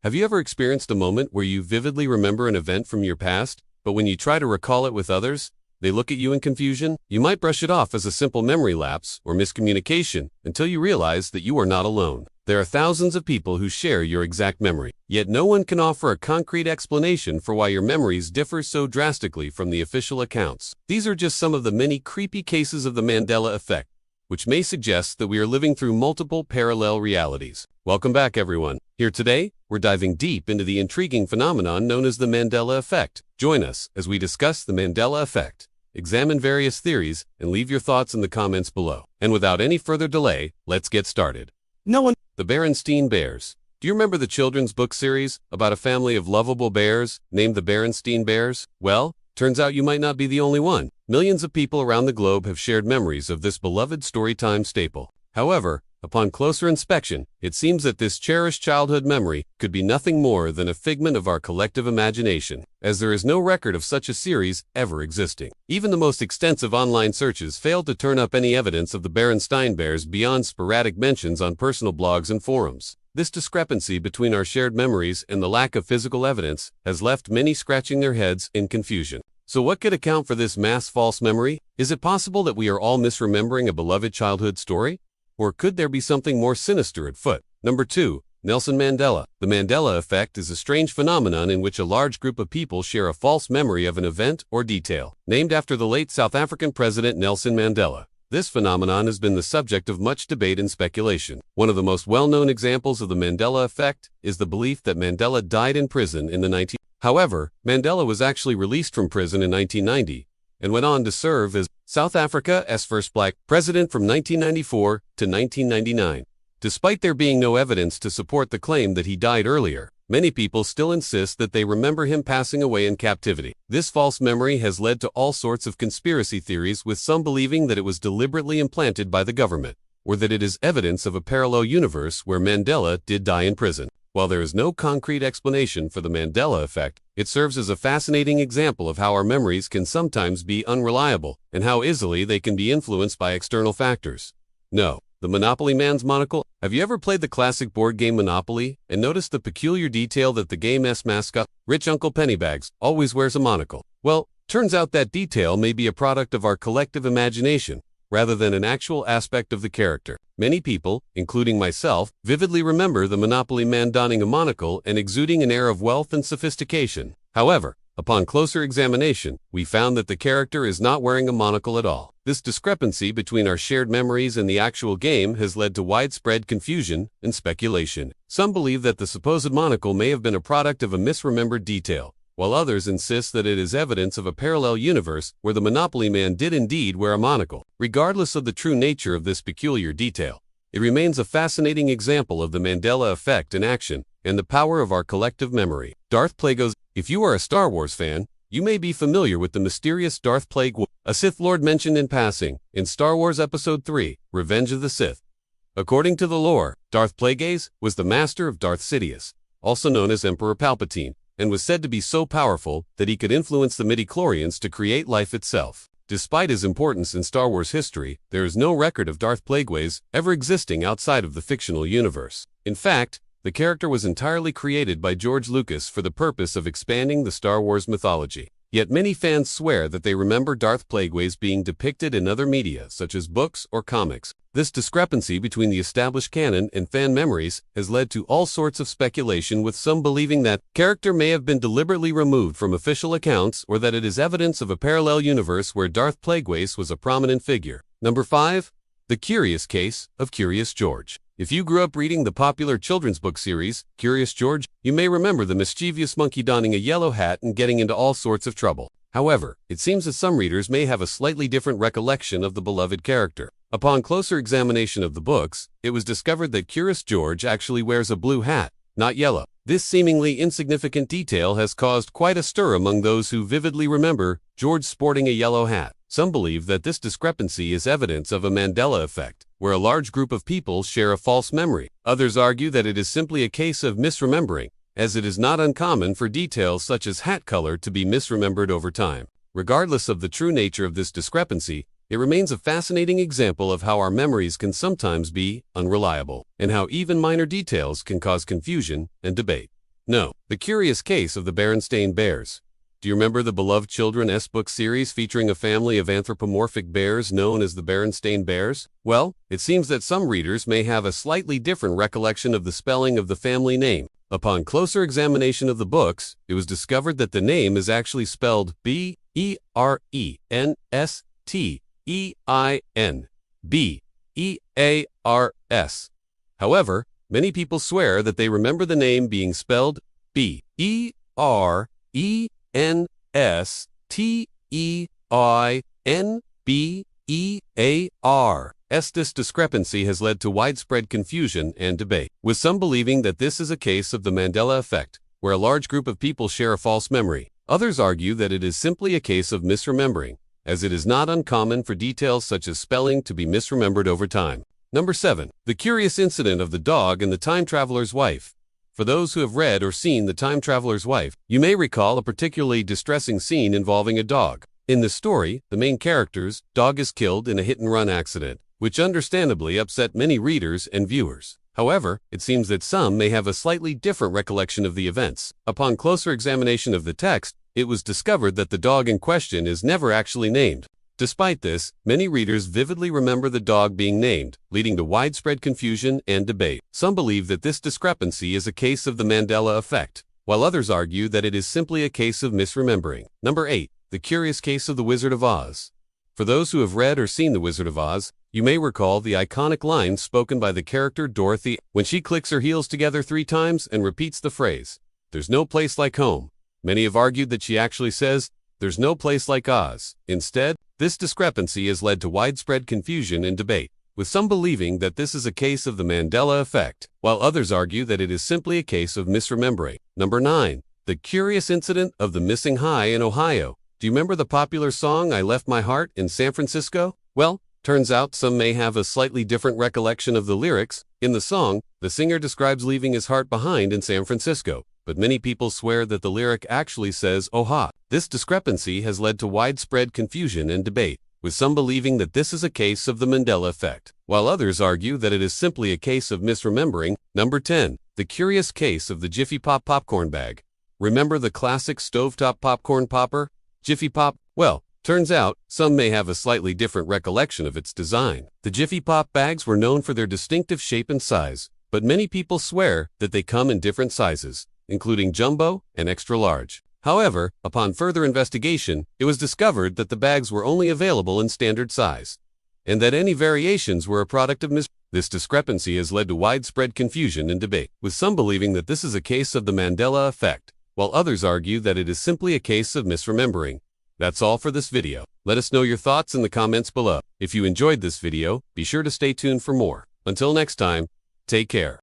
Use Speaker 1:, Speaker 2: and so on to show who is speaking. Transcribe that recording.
Speaker 1: Have you ever experienced a moment where you vividly remember an event from your past, but when you try to recall it with others, they look at you in confusion? You might brush it off as a simple memory lapse or miscommunication until you realize that you are not alone. There are thousands of people who share your exact memory, yet no one can offer a concrete explanation for why your memories differ so drastically from the official accounts. These are just some of the many creepy cases of the Mandela Effect, which may suggest that we are living through multiple parallel realities. Welcome back, everyone. Here today, we're diving deep into the intriguing phenomenon known as the Mandela Effect. Join us as we discuss the Mandela Effect, examine various theories, and leave your thoughts in the comments below. And without any further delay, let's get started. The Berenstain Bears. Do you remember the children's book series about a family of lovable bears named the Berenstain Bears? Well, turns out you might not be the only one. Millions of people around the globe have shared memories of this beloved storytime staple. However, upon closer inspection, it seems that this cherished childhood memory could be nothing more than a figment of our collective imagination, as there is no record of such a series ever existing. Even the most extensive online searches failed to turn up any evidence of the Berenstain Bears beyond sporadic mentions on personal blogs and forums. This discrepancy between our shared memories and the lack of physical evidence has left many scratching their heads in confusion. So what could account for this mass false memory? Is it possible that we are all misremembering a beloved childhood story? Or could there be something more sinister at foot? Number 2. Nelson Mandela. The Mandela Effect is a strange phenomenon in which a large group of people share a false memory of an event or detail. Named after the late South African President Nelson Mandela, this phenomenon has been the subject of much debate and speculation. One of the most well-known examples of the Mandela Effect is the belief that Mandela died in prison in the 1990s. However, Mandela was actually released from prison in 1990 and went on to serve as South Africa's first black president from 1994 to 1999. Despite there being no evidence to support the claim that he died earlier, many people still insist that they remember him passing away in captivity. This false memory has led to all sorts of conspiracy theories, with some believing that it was deliberately implanted by the government, or that it is evidence of a parallel universe where Mandela did die in prison. While there is no concrete explanation for the Mandela Effect, it serves as a fascinating example of how our memories can sometimes be unreliable and how easily they can be influenced by external factors. No. The Monopoly Man's Monocle. Have you ever played the classic board game Monopoly and noticed the peculiar detail that the game's mascot, Rich Uncle Pennybags, always wears a monocle? Well, turns out that detail may be a product of our collective imagination, rather than an actual aspect of the character. Many people, including myself, vividly remember the Monopoly Man donning a monocle and exuding an air of wealth and sophistication. However, upon closer examination, we found that the character is not wearing a monocle at all. This discrepancy between our shared memories and the actual game has led to widespread confusion and speculation. Some believe that the supposed monocle may have been a product of a misremembered detail, while others insist that it is evidence of a parallel universe where the Monopoly Man did indeed wear a monocle. Regardless of the true nature of this peculiar detail, it remains a fascinating example of the Mandela Effect in action and the power of our collective memory. Darth Plagueis. If you are a Star Wars fan, you may be familiar with the mysterious Darth Plagueis, a Sith Lord mentioned in passing in Star Wars Episode 3, Revenge of the Sith. According to the lore, Darth Plagueis was the master of Darth Sidious, also known as Emperor Palpatine, and was said to be so powerful that he could influence the midichlorians to create life itself. Despite his importance in Star Wars history, there is no record of Darth Plagueis ever existing outside of the fictional universe. In fact, the character was entirely created by George Lucas for the purpose of expanding the Star Wars mythology. Yet many fans swear that they remember Darth Plagueis being depicted in other media, such as books or comics. This discrepancy between the established canon and fan memories has led to all sorts of speculation, with some believing that character may have been deliberately removed from official accounts, or that it is evidence of a parallel universe where Darth Plagueis was a prominent figure. Number 5. The Curious Case of Curious George. If you grew up reading the popular children's book series, Curious George, you may remember the mischievous monkey donning a yellow hat and getting into all sorts of trouble. However, it seems that some readers may have a slightly different recollection of the beloved character. Upon closer examination of the books, it was discovered that Curious George actually wears a blue hat, not yellow. This seemingly insignificant detail has caused quite a stir among those who vividly remember George sporting a yellow hat. Some believe that this discrepancy is evidence of a Mandela Effect, where a large group of people share a false memory. Others argue that it is simply a case of misremembering, as it is not uncommon for details such as hat color to be misremembered over time. Regardless of the true nature of this discrepancy, it remains a fascinating example of how our memories can sometimes be unreliable, and how even minor details can cause confusion and debate. No. The Curious Case of the Berenstain Bears. Do you remember the beloved children's book series featuring a family of anthropomorphic bears known as the Berenstain Bears? Well, it seems that some readers may have a slightly different recollection of the spelling of the family name. Upon closer examination of the books, it was discovered that the name is actually spelled Berenstein. Bears. However, many people swear that they remember the name being spelled Berenstein. This discrepancy has led to widespread confusion and debate, with some believing that this is a case of the Mandela Effect, where a large group of people share a false memory. Others argue that it is simply a case of misremembering, as it is not uncommon for details such as spelling to be misremembered over time. Number 7. The Curious Incident of the Dog and the Time Traveler's Wife. For those who have read or seen The Time Traveler's Wife, you may recall a particularly distressing scene involving a dog. In this story, the main character's dog is killed in a hit-and-run accident, which understandably upset many readers and viewers. However, it seems that some may have a slightly different recollection of the events. Upon closer examination of the text, it was discovered that the dog in question is never actually named. Despite this, many readers vividly remember the dog being named, leading to widespread confusion and debate. Some believe that this discrepancy is a case of the Mandela Effect, while others argue that it is simply a case of misremembering. Number 8. The Curious Case of the Wizard of Oz. For those who have read or seen The Wizard of Oz, you may recall the iconic lines spoken by the character Dorothy when she clicks her heels together 3 times and repeats the phrase, "There's no place like home." Many have argued that she actually says, "There's no place like Oz." Instead, this discrepancy has led to widespread confusion and debate, with some believing that this is a case of the Mandela Effect, while others argue that it is simply a case of misremembering. Number 9. The Curious Incident of the Missing High in Ohio. Do you remember the popular song, "I Left My Heart in San Francisco"? Well, turns out some may have a slightly different recollection of the lyrics. In the song, the singer describes leaving his heart behind in San Francisco, but many people swear that the lyric actually says "Oha." This discrepancy has led to widespread confusion and debate, with some believing that this is a case of the Mandela Effect, while others argue that it is simply a case of misremembering. Number 10. The Curious Case of the Jiffy Pop Popcorn Bag. Remember the classic stovetop popcorn popper, Jiffy Pop? Well, turns out, some may have a slightly different recollection of its design. The Jiffy Pop bags were known for their distinctive shape and size, but many people swear that they come in different sizes, including jumbo and extra large. However, upon further investigation, it was discovered that the bags were only available in standard size, and that any variations were a product of This discrepancy has led to widespread confusion and debate, with some believing that this is a case of the Mandela Effect, while others argue that it is simply a case of misremembering. That's all for this video. Let us know your thoughts in the comments below. If you enjoyed this video, be sure to stay tuned for more. Until next time, take care.